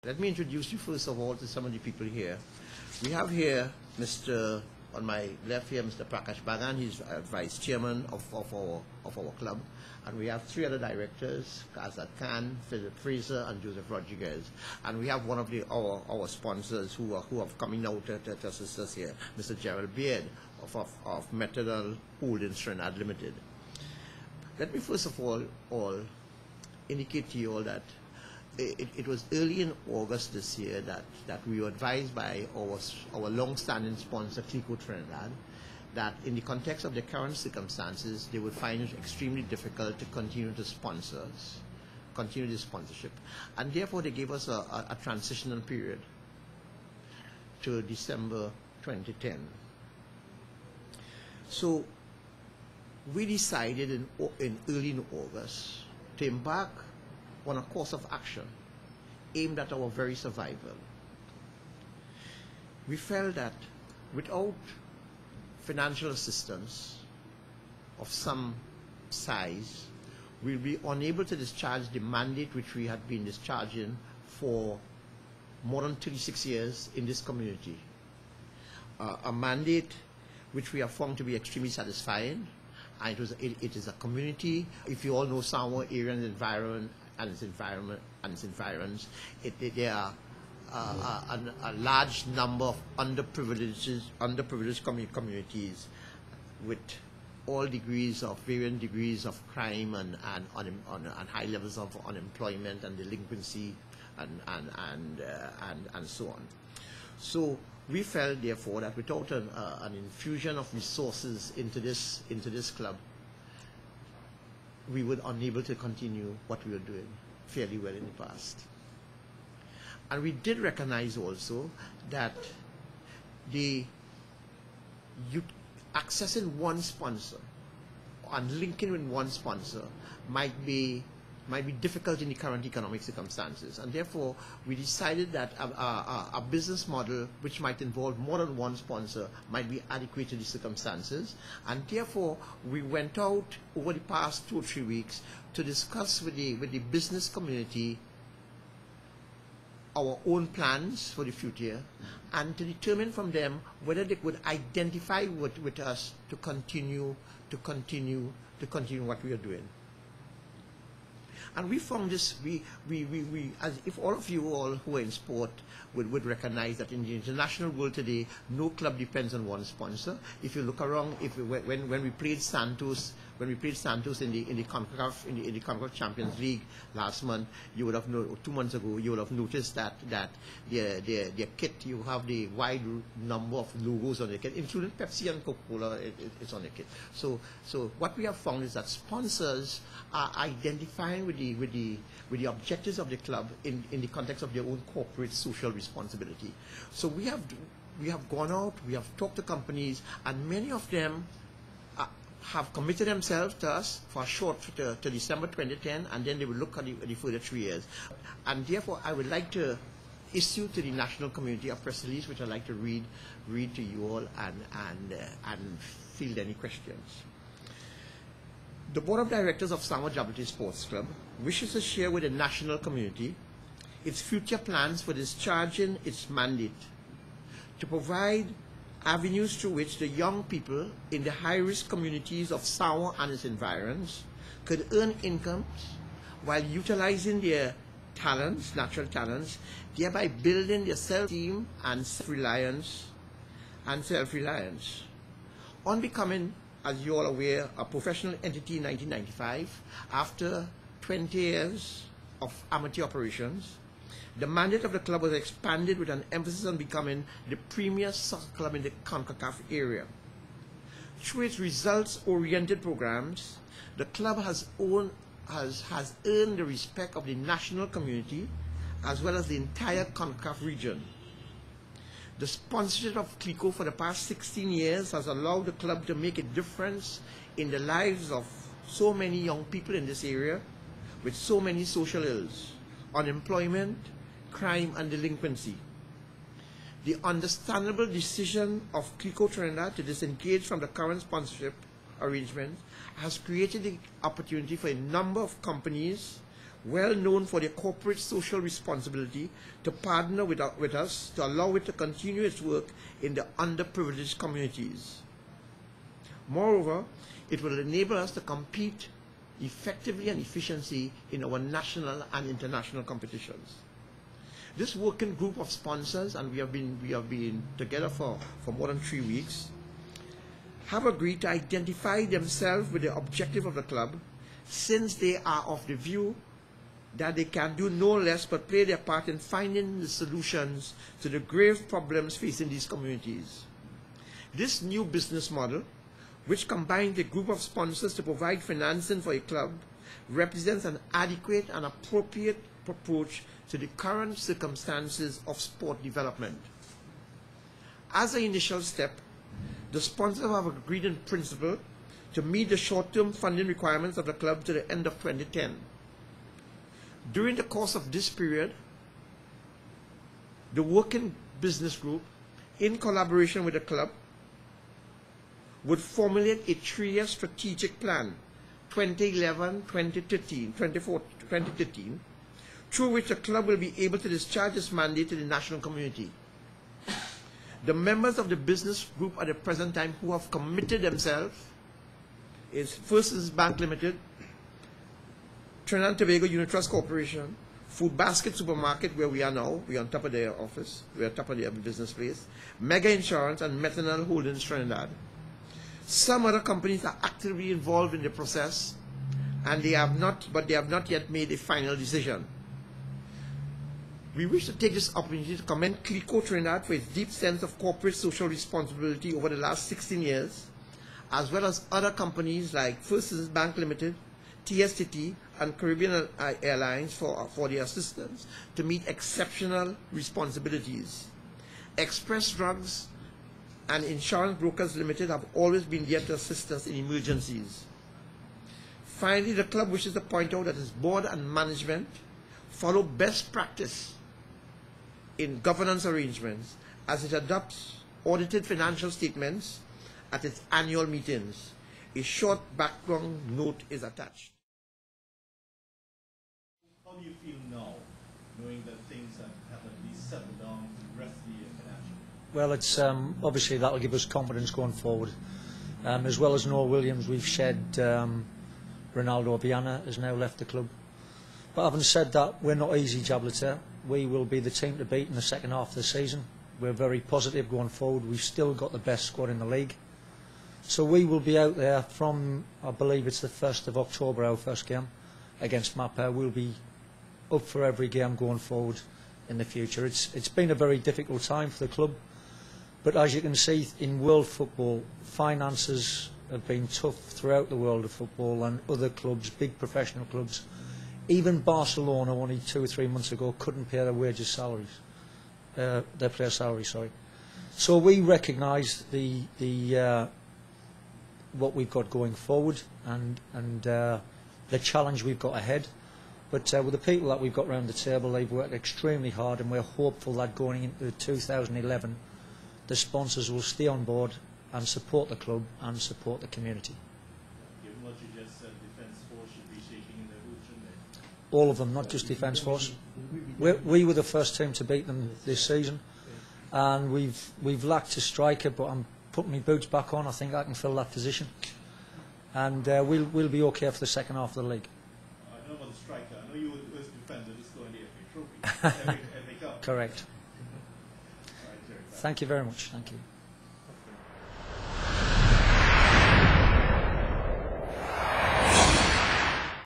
Let me introduce you first of all to some of the people here. We have here Mr. on my left here, Mr. Prakash Bagan. He's Vice Chairman of our club. And we have three other directors, Kazat Khan, Philip Fraser, and Joseph Rodriguez. And we have one of our sponsors who have coming out to assist us here, Mr. Gerald Beard of Metadol Holdings Trinidad Limited. Let me first of all indicate to you all that it was early in August this year that we were advised by our long-standing sponsor, Clico Trinidad, that in the context of the current circumstances, they would find it extremely difficult to continue the sponsorship. And therefore, they gave us a transitional period to December 2010. So we decided in early August to embark on a course of action aimed at our very survival. We felt that without financial assistance of some size, we'll be unable to discharge the mandate which we had been discharging for more than 36 years in this community. A mandate which we have found to be extremely satisfying, and it is a community. If you all know Samoa area and environment, and its environs, there are a large number of underprivileged communities with varying degrees of crime and high levels of unemployment and delinquency and so on. So we felt, therefore, that without an infusion of resources into this club, we were unable to continue what we were doing fairly well in the past. And we did recognize also that accessing one sponsor and linking with one sponsor might be difficult in the current economic circumstances, and therefore we decided that a business model which might involve more than one sponsor might be adequate to the circumstances, and therefore we went out over the past 2 or 3 weeks to discuss with the business community our own plans for the future and to determine from them whether they would identify with us to continue what we are doing. And we found this, as if all of you all who are in sport would recognize that in the international world today, no club depends on one sponsor. If you look around, when we played Santos, in the CONCACAF Champions League last month, you would have 2 months ago, you would have noticed that their kit, you have the wide number of logos on the kit, including Pepsi and Coca-Cola. It's on the kit. So what we have found is that sponsors are identifying with the objectives of the club in the context of their own corporate social responsibility. So we have gone out, we have talked to companies, and many of them have committed themselves to us for a short to December 2010, and then they will look at the further 3 years. And therefore, I would like to issue to the national community a press release which I'd like to read to you all and field any questions. The Board of Directors of Samoa Jabloteh Sports Club wishes to share with the national community its future plans for discharging its mandate to provide avenues through which the young people in the high-risk communities of Samoa and its environs could earn incomes while utilizing their talents, natural talents, thereby building their self-esteem and self-reliance. On becoming, as you all are aware, a professional entity in 1995, after 20 years of amateur operations, the mandate of the club was expanded with an emphasis on becoming the premier soccer club in the CONCACAF area. Through its results-oriented programs, the club has earned the respect of the national community as well as the entire CONCACAF region. The sponsorship of Clico for the past 16 years has allowed the club to make a difference in the lives of so many young people in this area with so many social ills, unemployment, crime and delinquency. The understandable decision of Clico Trinidad to disengage from the current sponsorship arrangement has created the opportunity for a number of companies well known for their corporate social responsibility, to partner with us to allow it to continue its work in the underprivileged communities. Moreover, it will enable us to compete effectively and efficiently in our national and international competitions. This working group of sponsors, and we have been together for more than 3 weeks, have agreed to identify themselves with the objective of the club, since they are of the view that they can do no less but play their part in finding the solutions to the grave problems facing these communities. This new business model, which combines a group of sponsors to provide financing for a club, represents an adequate and appropriate approach to the current circumstances of sport development. As an initial step, the sponsors have agreed in principle to meet the short-term funding requirements of the club to the end of 2010. During the course of this period, the working business group, in collaboration with the club, would formulate a 3-year strategic plan, 2011-2013, through which the club will be able to discharge its mandate to the national community. The members of the business group at the present time who have committed themselves is First Citizens Bank Limited, Trinidad and Tobago Unit Trust Corporation, Food Basket Supermarket, where we are now, we are on top of their office, we are on top of their business place, Mega Insurance, and Methanol Holdings Trinidad. Some other companies are actively involved in the process, and they have not yet made a final decision. We wish to take this opportunity to commend Clico Trinidad for its deep sense of corporate social responsibility over the last 16 years, as well as other companies like First Citizens Bank Limited, TSTT, and Caribbean Airlines for their assistance to meet exceptional responsibilities. Express Drugs and Insurance Brokers Limited have always been there to assist us in emergencies. Finally, the club wishes to point out that its board and management follow best practice in governance arrangements as it adopts audited financial statements at its annual meetings. A short background note is attached. How do you feel now, knowing that things have at least settled down for the rest of the year financially? Well, it's obviously that'll give us confidence going forward. As well as Noah Williams, we've shed Ronaldo Viana has now left the club. But having said that, we're not easy, Jabloteh. We will be the team to beat in the second half of the season. We're very positive going forward. We've still got the best squad in the league. So we will be out there from, I believe it's the 1st of October, our first game against Mapa. We'll be up for every game going forward in the future. It's been a very difficult time for the club. But as you can see in world football, finances have been tough throughout the world of football, and other clubs, big professional clubs, even Barcelona only 2 or 3 months ago couldn't pay their wages salaries, their player salaries, sorry. So we recognise what we've got going forward and the challenge we've got ahead. But with the people that we've got around the table, they've worked extremely hard, and we're hopeful that going into 2011, the sponsors will stay on board and support the club and support the community. Given what you just said, Defence Force should be shaking in their boots, shouldn't they? All of them, not just Defence Force. We were the first team to beat them this season, and we've lacked a striker, but I'm putting my boots back on. I think I can fill that position, and we'll be okay for the second half of the league. I don't know about the striker. I know you were the first defender to score in the FA Trophy. FA Cup. Correct. All right, Jerry. Thank you very much. Thank you.